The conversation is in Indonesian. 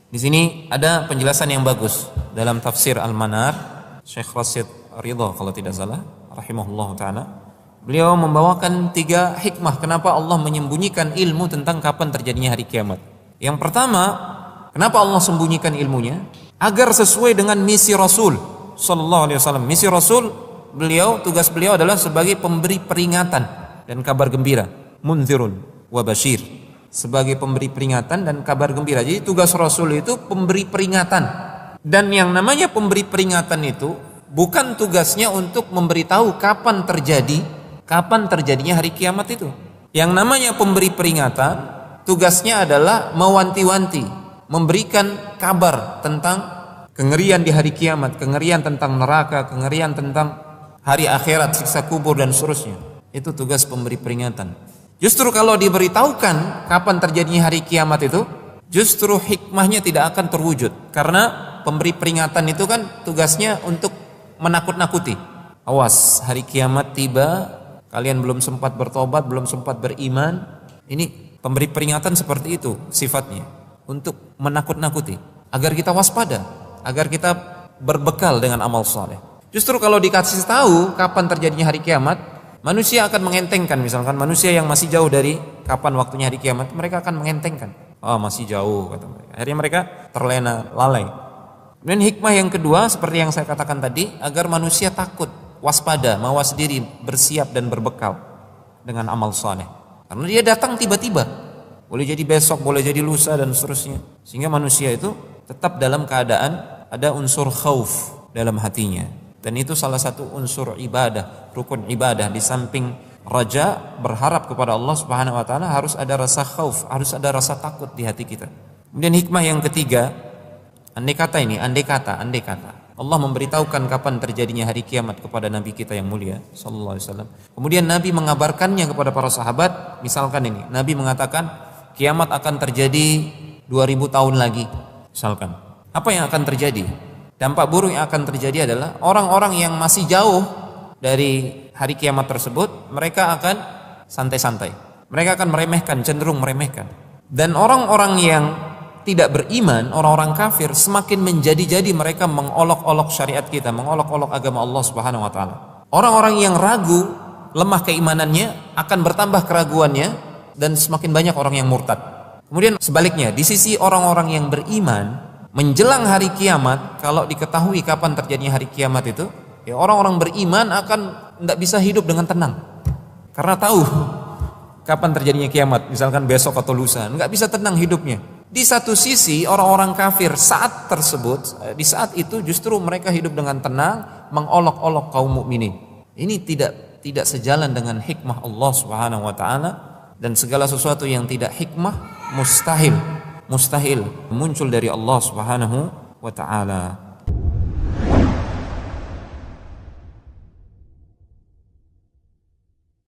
Di sini ada penjelasan yang bagus dalam tafsir Al-Manar, Syekh Rasyid Ridha kalau tidak salah, rahimahullah ta'ala. Beliau membawakan 3 hikmah kenapa Allah menyembunyikan ilmu tentang kapan terjadinya hari kiamat. Yang pertama, kenapa Allah sembunyikan ilmunya? Agar sesuai dengan misi Rasul sallallahu alaihi wasallam. Misi Rasul, tugas beliau adalah sebagai pemberi peringatan dan kabar gembira, munzirun wa basyir, sebagai pemberi peringatan dan kabar gembira. Jadi tugas Rasul itu pemberi peringatan. Dan yang namanya pemberi peringatan itu bukan tugasnya untuk memberitahu kapan terjadinya hari kiamat itu. Yang namanya pemberi peringatan tugasnya adalah mewanti-wanti, memberikan kabar tentang kengerian di hari kiamat, kengerian tentang neraka, kengerian tentang hari akhirat, siksa kubur dan seterusnya. Itu tugas pemberi peringatan. Justru kalau diberitahukan kapan terjadinya hari kiamat itu, justru hikmahnya tidak akan terwujud. Karena pemberi peringatan itu kan tugasnya untuk menakut-nakuti. Awas, hari kiamat tiba, kalian belum sempat bertobat, belum sempat beriman. Ini pemberi peringatan seperti itu sifatnya, untuk menakut-nakuti, agar kita waspada, agar kita berbekal dengan amal saleh. Justru kalau dikasih tahu kapan terjadinya hari kiamat, manusia akan mengentengkan. Misalkan manusia yang masih jauh dari kapan waktunya hari kiamat, mereka akan mengentengkan. Masih jauh, kata mereka. Akhirnya mereka terlena, lalai. Dan hikmah yang kedua, seperti yang saya katakan tadi, agar manusia takut, waspada, mawas diri, bersiap dan berbekal dengan amal saleh. Karena dia datang tiba-tiba, boleh jadi besok, boleh jadi lusa dan seterusnya. Sehingga manusia itu tetap dalam keadaan ada unsur khauf dalam hatinya. Dan itu salah satu unsur ibadah, rukun ibadah. Di samping raja, berharap kepada Allah Subhanahu wa taala, harus ada rasa khauf, harus ada rasa takut di hati kita. Kemudian hikmah yang ketiga, andai kata Allah memberitahukan kapan terjadinya hari kiamat kepada Nabi kita yang mulia sallallahu alaihi wasallam. Kemudian Nabi mengabarkannya kepada para sahabat. Misalkan ini, Nabi mengatakan kiamat akan terjadi 2000 tahun lagi. Misalkan, apa yang akan terjadi? Dampak buruk yang akan terjadi adalah orang-orang yang masih jauh dari hari kiamat tersebut, mereka akan santai-santai. Mereka akan meremehkan, cenderung meremehkan. Dan orang-orang yang tidak beriman, orang-orang kafir, semakin menjadi-jadi mereka mengolok-olok syariat kita, mengolok-olok agama Allah Subhanahu wa taala. Orang-orang yang ragu, lemah keimanannya, akan bertambah keraguannya, dan semakin banyak orang yang murtad. Kemudian sebaliknya, di sisi orang-orang yang beriman, menjelang hari kiamat, kalau diketahui kapan terjadinya hari kiamat itu, ya orang-orang beriman akan tidak bisa hidup dengan tenang. Karena tahu kapan terjadinya kiamat, misalkan besok atau lusa, nggak bisa tenang hidupnya. Di satu sisi orang-orang kafir saat tersebut, di saat itu justru mereka hidup dengan tenang, mengolok-olok kaum mukminin. Ini tidak sejalan dengan hikmah Allah Subhanahu wa taala, dan segala sesuatu yang tidak hikmah mustahil muncul dari Allah Subhanahu wa taala.